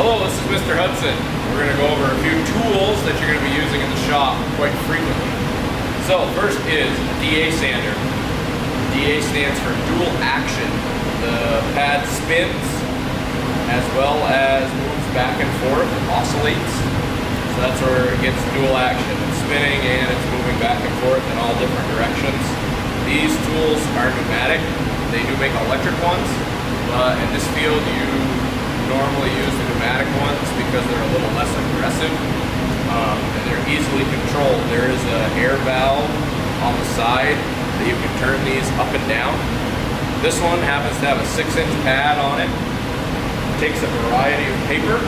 Hello, this is Mr. Hudson. We're going to go over a few tools that you're going to be using in the shop quite frequently. So first is a DA sander. DA stands for dual action. The pad spins as well as moves back and forth, oscillates. So that's where it gets dual action. It's spinning and it's moving back and forth in all different directions. These tools are pneumatic. They do make electric ones, but in this field you normally use the pneumatic ones because they're a little less aggressive and they're easily controlled. There is an air valve on the side that you can turn these up and down. This one happens to have a 6-inch pad on it. It takes a variety of paper.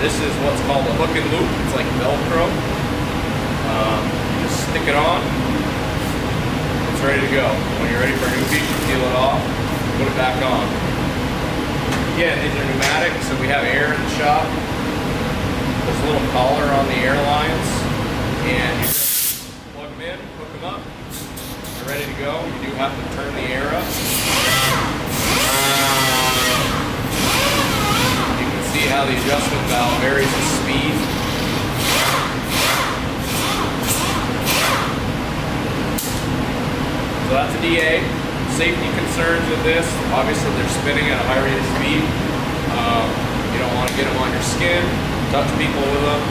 This is what's called a hook and loop. It's like Velcro. You just stick it on. It's ready to go. When you're ready for a new piece, you peel it off, put it back on. Again, these are pneumatic, so we have air in the shop. There's a little collar on the air lines, and you just plug them in, hook them up, they're ready to go. You do have to turn the air up. You can see how the adjustment valve varies the speed. So that's a DA. Safety concerns with this, obviously they're spinning at a high rate of speed. You don't want to get them on your skin, touch people with them.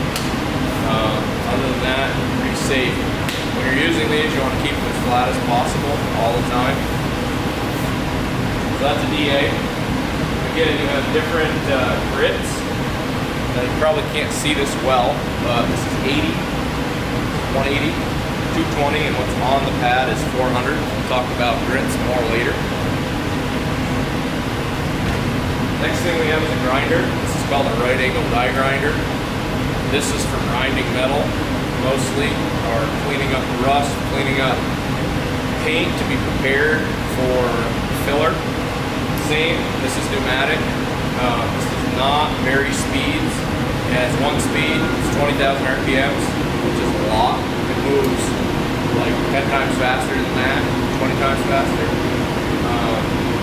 Other than that, pretty safe. When you're using these, you want to keep them as flat as possible all the time. So that's a DA. Again, you have different grits. Now, you probably can't see this well, but this is 80, 180. 220, and what's on the pad is 400. We'll talk about grits more later. Next thing we have is a grinder. This is called a right angle die grinder. This is for grinding metal mostly, or cleaning up rust, cleaning up paint to be prepared for filler. Same, this is pneumatic. This does not vary speeds. It has one speed, it's 20,000 RPMs, which is a lot. It moves like 10 times faster than that, 20 times faster.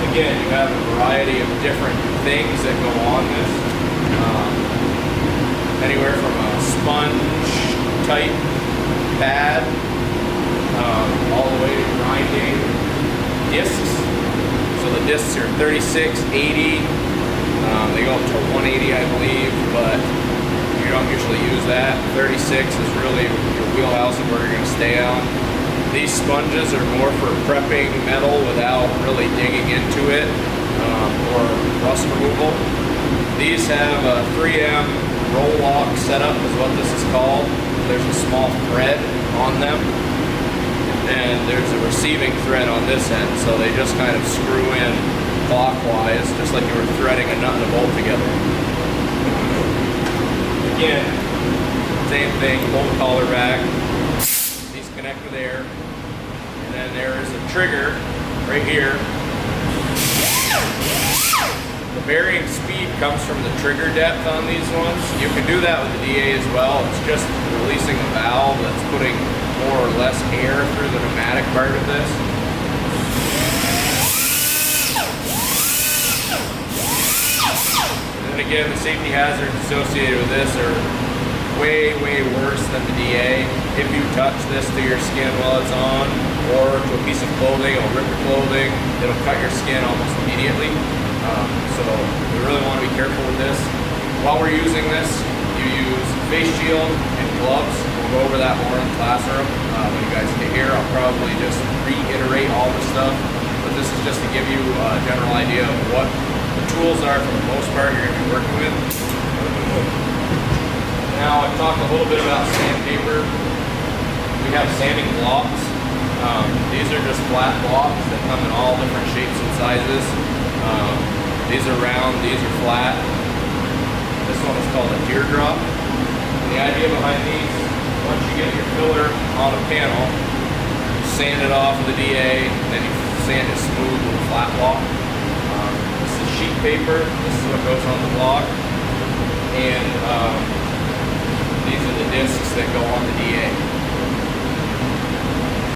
Again, you have a variety of different things that go on this. Anywhere from a sponge type pad, all the way to grinding discs. So the discs are 36, 80, they go up to 180 I believe, but you don't usually use that. 36 is really your wheelhouse of where you're going to stay on. These sponges are more for prepping metal without really digging into it, or rust removal. These have a 3M roll lock setup is what this is called. There's a small thread on them, and there's a receiving thread on this end, so they just kind of screw in clockwise, just like you were threading a nut and a bolt together. Again, same thing, pull the collar back, these connect with air, and then there is a trigger right here. The varying speed comes from the trigger depth on these ones. You can do that with the DA as well. It's just releasing a valve that's putting more or less air through the pneumatic part of this. And again, the safety hazards associated with this are way, way worse than the DA. If you touch this to your skin while it's on, or to a piece of clothing, it'll rip your clothing, it'll cut your skin almost immediately. So we really want to be careful with this. While we're using this, you use face shield and gloves. We'll go over that more in the classroom. When you guys get here, I'll probably just reiterate all the stuff, but this is just to give you a general idea of what the tools are for the most part you're going to be working with. Now I've talked a little bit about sandpaper. We have sanding blocks. These are just flat blocks that come in all different shapes and sizes. These are round, these are flat. This one is called a teardrop. And the idea behind these, once you get your filler on a panel, you sand it off with a DA, and then you sand it smooth with a flat block. This is sheet paper. This is what goes on the block. And these are the discs that go on the DA.